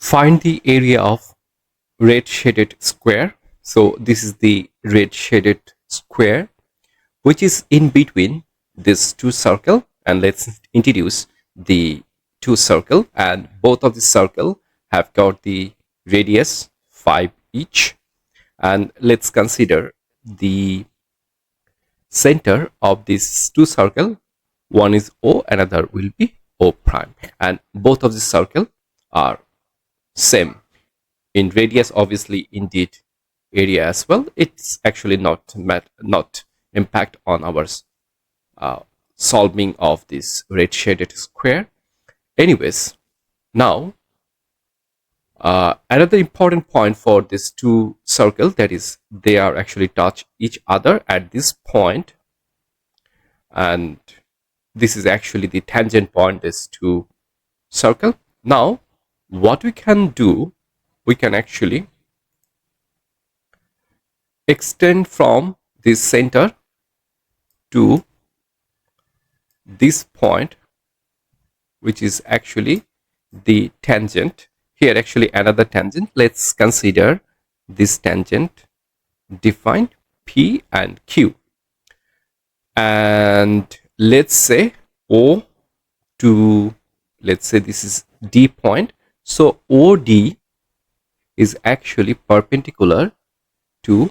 Find the area of red shaded square. So this is the red shaded square which is in between these two circles, and let's introduce the two circle, and both of the circle have got the radius 5 each. And let's consider the center of these two circle. One is O, another will be O prime, and both of the circle are same in radius, obviously, indeed area as well. It's actually not impact on our solving of this red shaded square. Anyways, now another important point for these two circles, that is they are actually touch each other at this point, and this is actually the tangent point, these two circle. Now what we can do, we can actually extend from this center to this point, which is actually the tangent. Here actually another tangent. Let's consider this tangent, define P and Q, and let's say O to, let's say this is D point. So OD is actually perpendicular to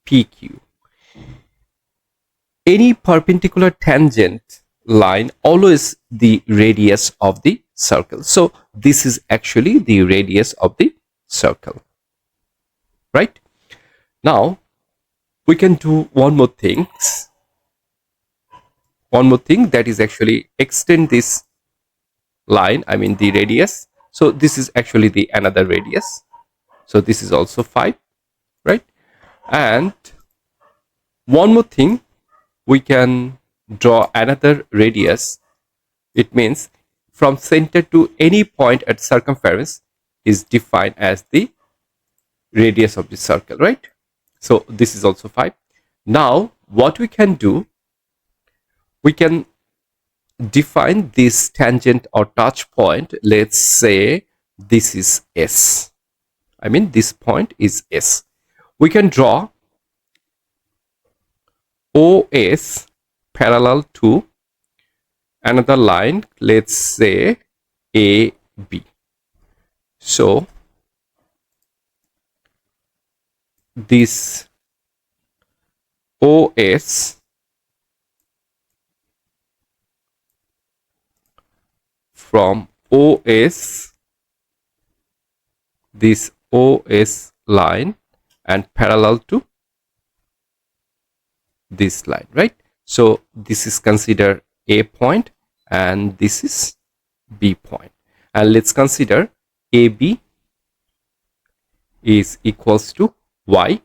PQ. Any perpendicular tangent line always the radius of the circle. So this is actually the radius of the circle, right? Now we can do one more thing, that is actually extend this line, I mean the radius. So this is actually the another radius, so this is also 5, right? And one more thing, we can draw another radius. It means from center to any point at circumference is defined as the radius of the circle, right? So this is also 5. Now what we can do, we can define this tangent or touch point. Let's say this is S, I mean this point is S. We can draw OS parallel to another line, let's say AB. So this OS from OS, this OS line, and parallel to this line, right? So this is considered A point and this is B point. And let's consider AB is equals to Y,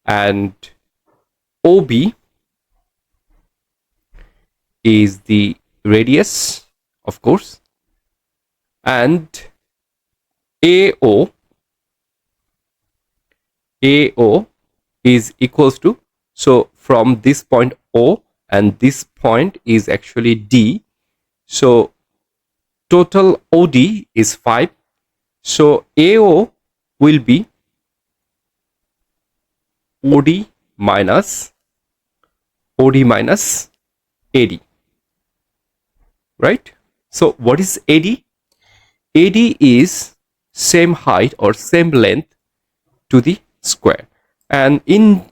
and OB is the radius, of course, and AO is equals to, so from this point O and this point is actually D, so total OD is 5. So AO will be OD minus AD, right? So what is AD? AD is same height or same length to the square, and in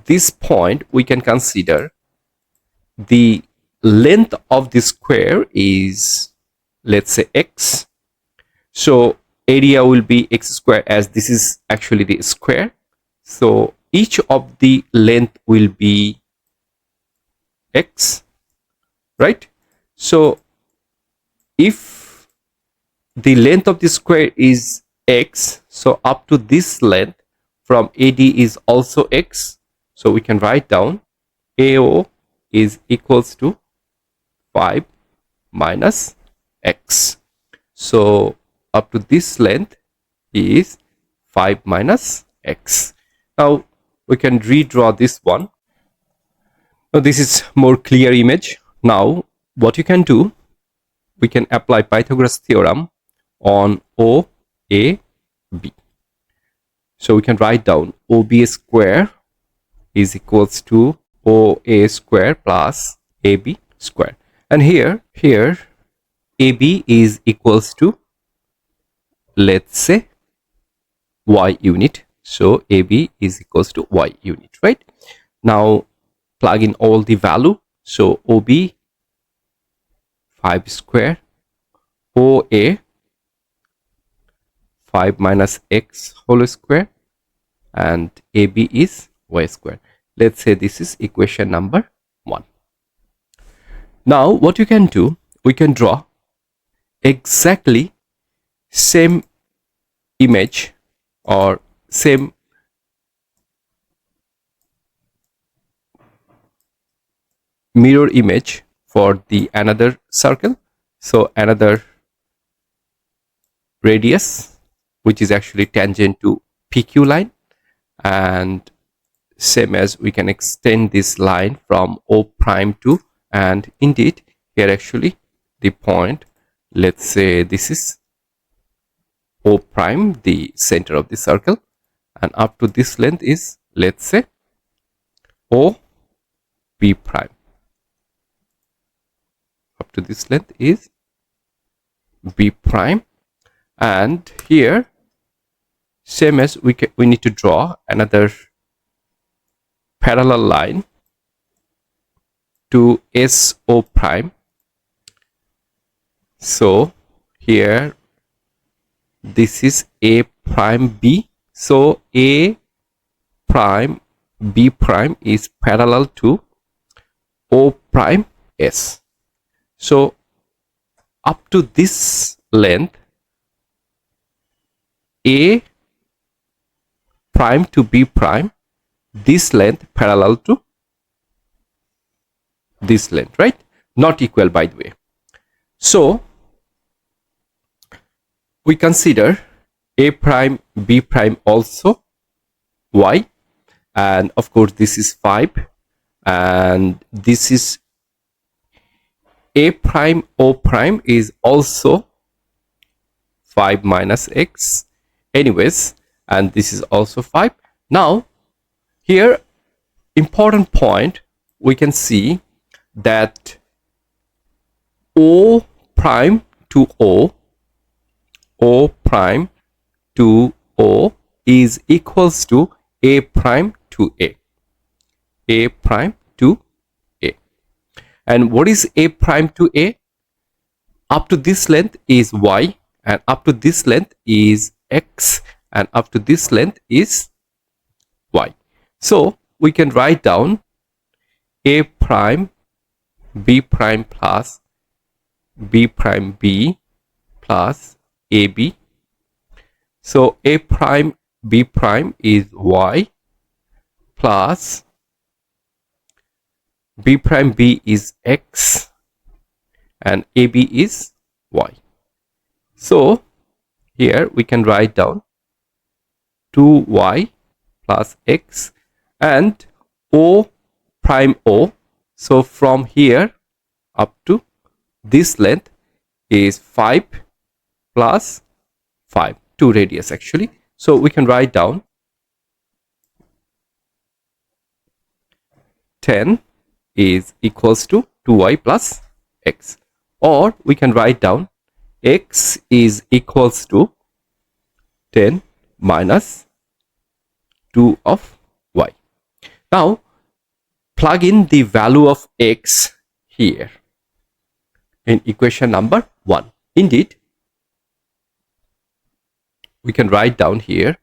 this point we can consider the length of the square is, let's say, x. So area will be x square, as this is actually the square. So each of the length will be x, right? So if the length of the square is x, so up to this length from AD is also x. So we can write down AO is equals to 5 minus x. So up to this length is 5 minus x. Now we can redraw this one. Now this is more clear image. Now what you can do, we can apply Pythagoras theorem on OAB. So we can write down OB square is equals to OA square plus AB square. And here AB is equals to, let's say, Y unit. So AB is equals to Y unit, right? Now plug in all the value. So OB 5 square, OA 5 minus x whole square, and AB is y square. Let's say this is equation number 1. Now what you can do, we can draw exactly same image or same mirror image for the another circle. So another radius which is actually tangent to PQ line, and same as we can extend this line from O prime to, and indeed here actually the point, let's say this is O prime, the center of the circle, and up to this length is, let's say, O B prime. Up to this length is B prime, and here same as we need to draw another parallel line to SO prime. So here this is A prime B. So A prime B prime is parallel to O prime S. So up to this length, A prime to B prime, this length parallel to this length, right? Not equal, by the way. So we consider A prime B prime also y, and of course this is 5, and this is A prime O prime is also 5 minus x anyways, and this is also 5. Now here important point, we can see that O prime to O prime to O is equals to A prime to A prime to A. And what is A prime to A? Up to this length is y, and up to this length is x, and up to this length is y. So we can write down A prime B prime plus B prime B plus AB. So A prime B prime is y plus B prime B is x, and AB is y. So here we can write down 2y plus x, and O prime O. So from here up to this length is 5 plus 5, 2 radius actually. So we can write down 10 is equals to 2y plus x, or we can write down x is equals to 10 minus 2 of y. Now plug in the value of x here in equation number 1. Indeed, we can write down here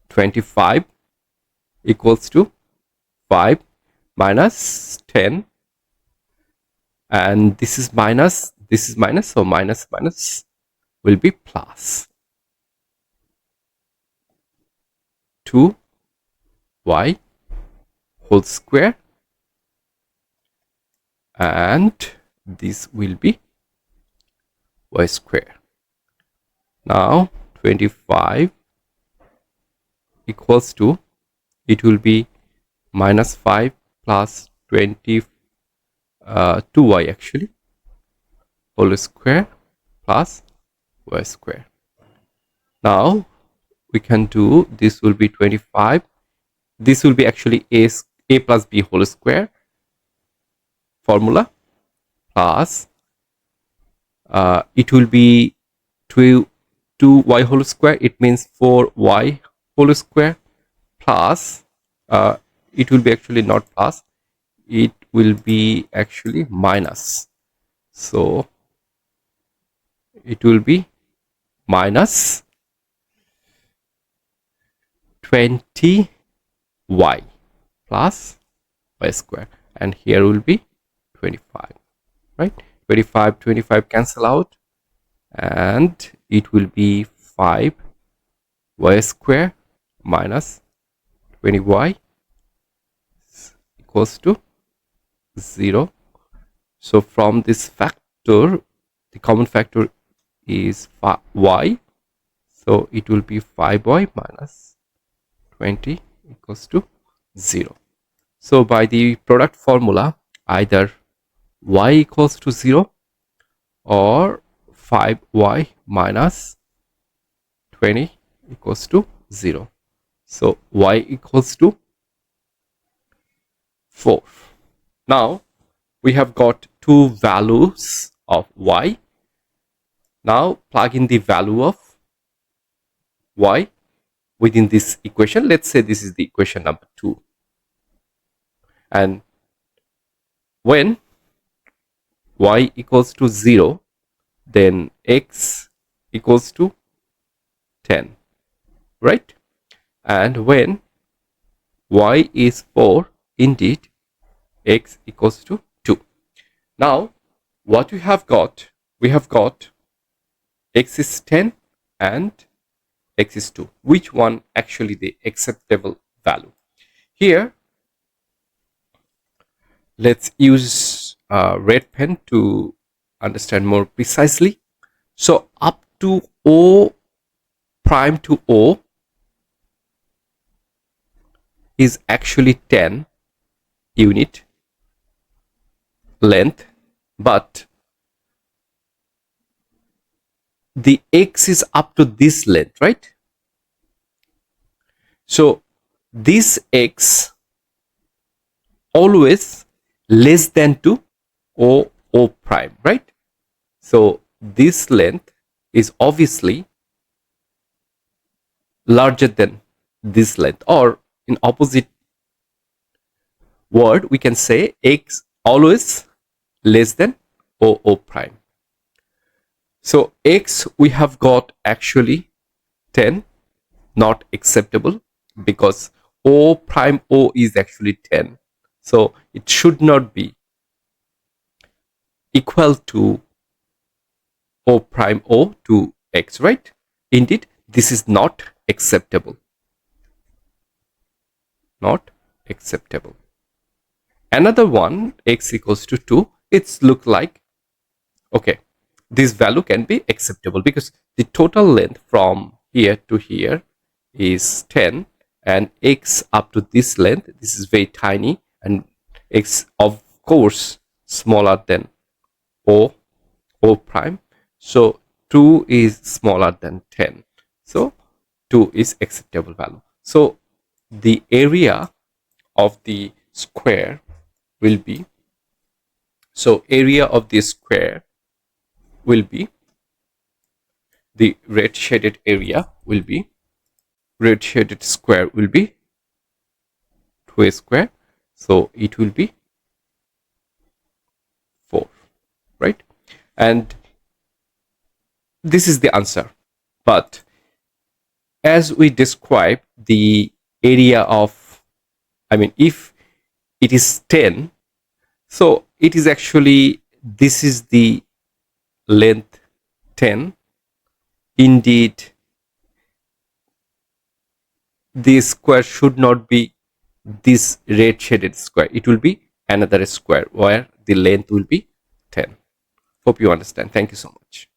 25 equals to 5 minus 10, and this is minus, so minus will be plus 2y whole square, and this will be y square. Now 25 equals to, it will be minus 5 plus 2y actually whole square plus y square. Now we can do, this will be 25. This will be actually a plus b whole square formula, plus it will be 2y whole square. It means 4y whole square, plus it will be actually not plus, it will be actually minus. So it will be minus 20y plus y square, and here will be 25, right? 25 cancel out, and it will be 5y square minus 20y equals to 0. So from this factor, the common factor is y, so it will be 5y minus 20 equals to 0. So by the product formula, either y equals to 0 or 5y minus 20 equals to 0. So y equals to 4. Now we have got two values of y. Now plug in the value of y within this equation. Let's say this is the equation number 2. And when y equals to 0, then x equals to 10, right? And when y is 4, indeed x equals to 2. Now what we have got x is 10 and x is 2. Which one actually the acceptable value? Here let's use red pen to understand more precisely. So up to O prime to O is actually 10 unit length, but the x is up to this length, right? So this x always less than to O prime, right? So this length is obviously larger than this length, or in opposite word we can say x always less than O prime. So x we have got actually 10, not acceptable, because O prime O is actually 10. So it should not be equal to O prime O to x, right? Indeed, this is not acceptable. Not acceptable. Another one, x equals to 2, it's look like, okay, this value can be acceptable because the total length from here to here is 10, and x up to this length, this is very tiny, and x of course smaller than O prime. So 2 is smaller than 10. So 2 is acceptable value. So the area of the square will be, so area of the square will be, the red shaded area will be, red shaded square will be 2a square. So it will be 4, right? And this is the answer. But as we describe the area of, I mean, if it is 10, so it is actually, this is the length 10. Indeed, this square should not be this red shaded square. It will be another square where the length will be 10. Hope you understand. Thank you so much.